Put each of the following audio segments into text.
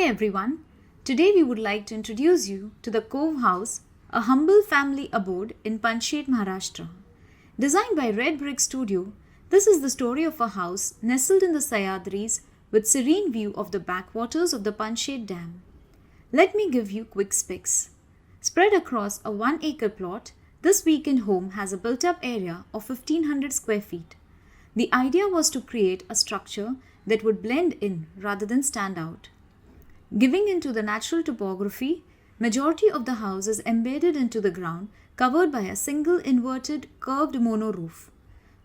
everyone. Today we would like to introduce you to the Cove House, a humble family abode in Panshet, Maharashtra. Designed by Red Brick Studio, this is the story of a house nestled in the Sahyadris with serene view of the backwaters of the Panshet Dam. Let me give you quick specs. Spread across a 1-acre plot, this weekend home has a built-up area of 1500 square feet. The idea was to create a structure that would blend in rather than stand out. Giving into the natural topography, majority of the house is embedded into the ground, covered by a single inverted curved mono roof.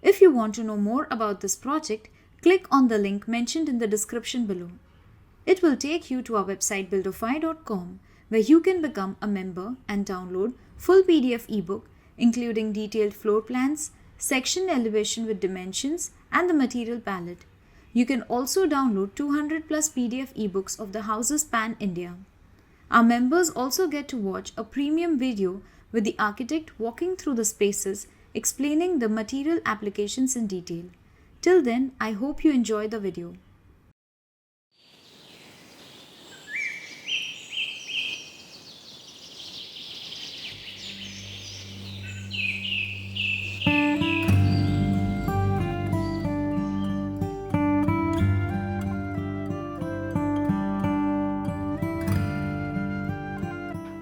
If you want to know more about this project, click on the link mentioned in the description below. It will take you to our website buildofy.com, where you can become a member and download full PDF ebook including detailed floor plans, section elevation with dimensions and the material palette. You can also download 200 plus PDF ebooks of the houses pan-India. Our members also get to watch a premium video with the architect walking through the spaces, explaining the material applications in detail. Till then, I hope you enjoy the video.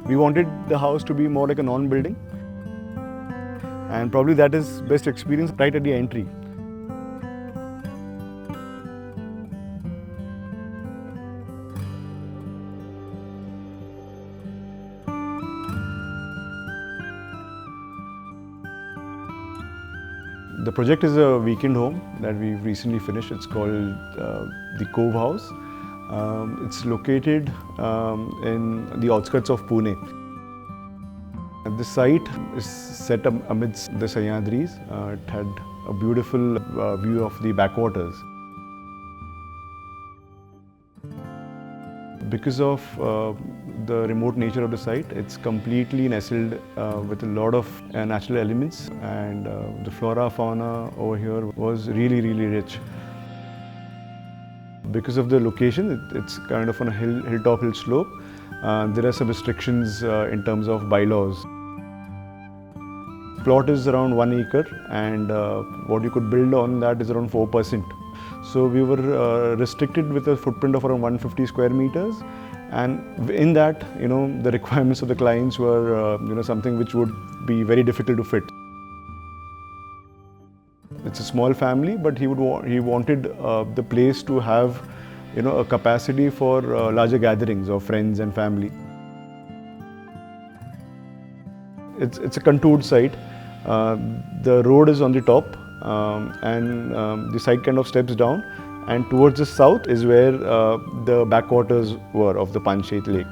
We wanted the house to be more like a non-building, and probably that is best experience right at the entry. The project is a weekend home that we've recently finished. It's called the Cove House. It's located in the outskirts of Pune. The site is set amidst the Sahyadris. It had a beautiful view of the backwaters. Because of the remote nature of the site, it's completely nestled with a lot of natural elements, and the flora fauna over here was really rich. Because of the location, it's kind of on a hilltop slope. There are some restrictions in terms of bylaws. Plot is around 1 acre, and what you could build on that is around 4%. So we were restricted with a footprint of around 150 square meters, and in that, the requirements of the clients were, something which would be very difficult to fit. It's a small family, but he wanted the place to have, a capacity for larger gatherings of friends and family. It's a contoured site. The road is on the top, and the site kind of steps down, and towards the south is where the backwaters were of the Panshet Lake.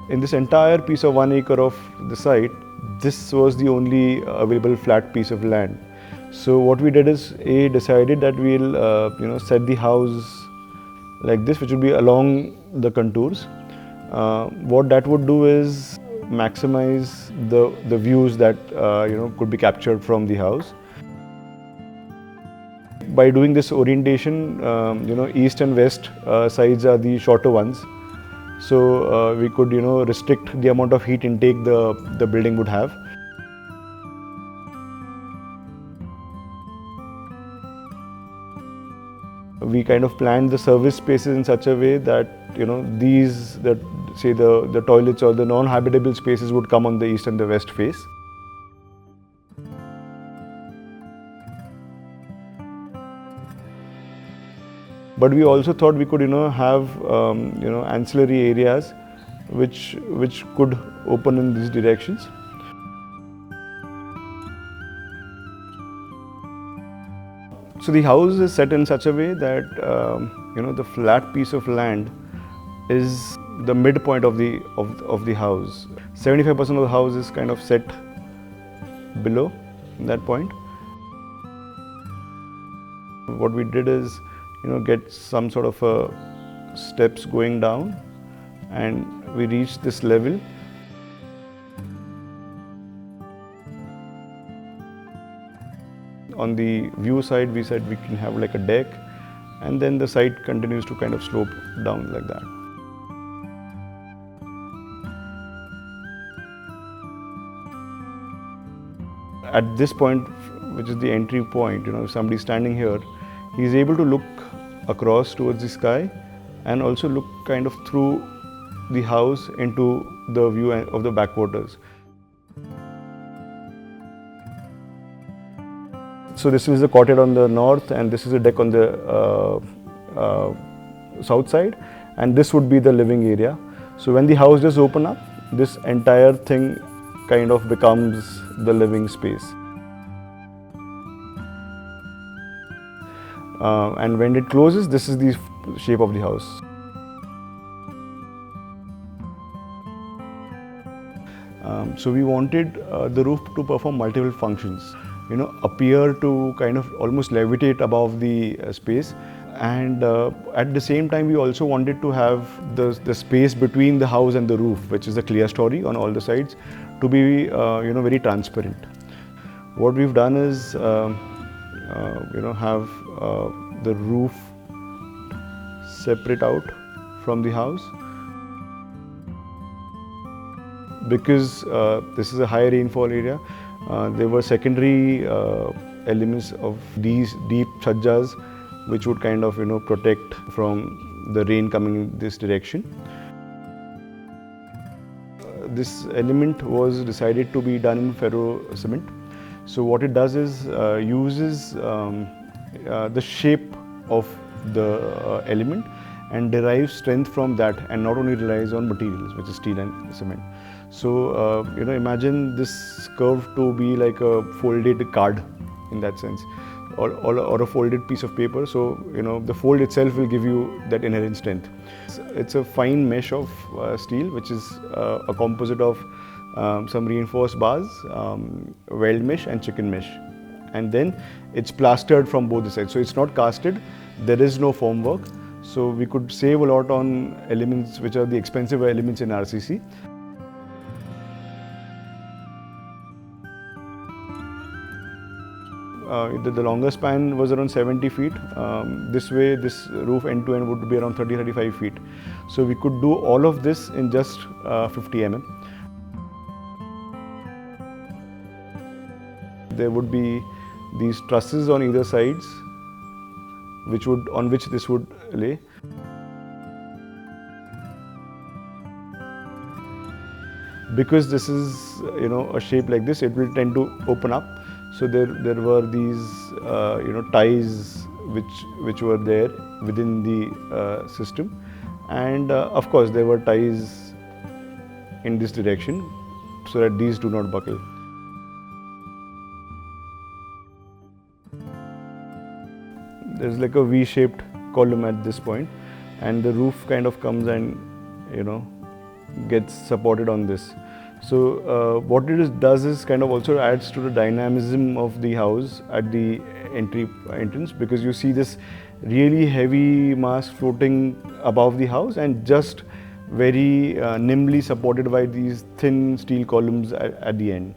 In this entire piece of 1 acre of the site, this was the only available flat piece of land. So what we did is, decided that we'll set the house like this, which will be along the contours. What that would do is maximize the views that could be captured from the house. By doing this orientation, east and west sides are the shorter ones. So we could, restrict the amount of heat intake the building would have. We kind of planned the service spaces in such a way that, the toilets or the non-habitable spaces would come on the east and the west face. But we also thought we could, have, ancillary areas which could open in these directions. So the house is set in such a way that, the flat piece of land is the midpoint of the house. 75% of the house is kind of set below that point. What we did is, get some sort of steps going down, and we reached this level. On the view side, we said we can have like a deck, and then the site continues to kind of slope down like that. At this point, which is the entry point, if somebody's standing here, he's able to look across towards the sky and also look kind of through the house into the view of the backwaters. So this is the courtyard on the north, and this is a deck on the south side, and this would be the living area. So when the house does open up, this entire thing kind of becomes the living space. And when it closes, this is the shape of the house. So we wanted the roof to perform multiple functions, appear to kind of almost levitate above the space, and at the same time we also wanted to have the space between the house and the roof, which is a clear story on all the sides, to be very transparent. What we've done is have the roof separate out from the house. Because this is a high rainfall area, there were secondary elements of these deep sajjas which would kind of protect from the rain coming in this direction. This element was decided to be done in ferrocement. So what it does is uses the shape of the element and derives strength from that, and not only relies on materials, which is steel and cement. So imagine this curve to be like a folded card in that sense, or a folded piece of paper. So the fold itself will give you that inherent strength. It's a fine mesh of steel, which is a composite of some reinforced bars, weld mesh and chicken mesh, and then it's plastered from both the sides. So it's not casted, there is no formwork, so we could save a lot on elements which are the expensive elements in RCC. The longer span was around 70 feet. This way, this roof end to end would be around 30-35 feet. So we could do all of this in just 50 mm. There would be these trusses on either sides, on which this would lay. Because this is a shape like this, it will tend to open up. So there were these ties which were there within the system, and of course there were ties in this direction so that these do not buckle. There's like a V-shaped column at this point, and the roof kind of comes and gets supported on this. So what it does is kind of also adds to the dynamism of the house at the entrance, because you see this really heavy mass floating above the house and just very nimbly supported by these thin steel columns at the end.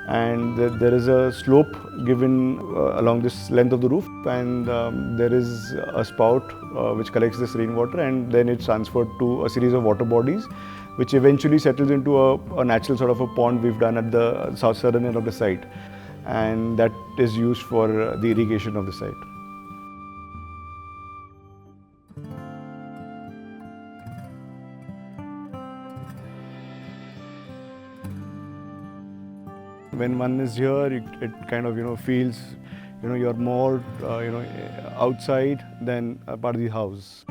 And there is a slope given along this length of the roof, and there is a spout which collects this rainwater, and then it's transferred to a series of water bodies, which eventually settles into a natural sort of a pond we've done at the southern end of the site, and that is used for the irrigation of the site. When one is here, it kind of feels you're more outside than a part of the house.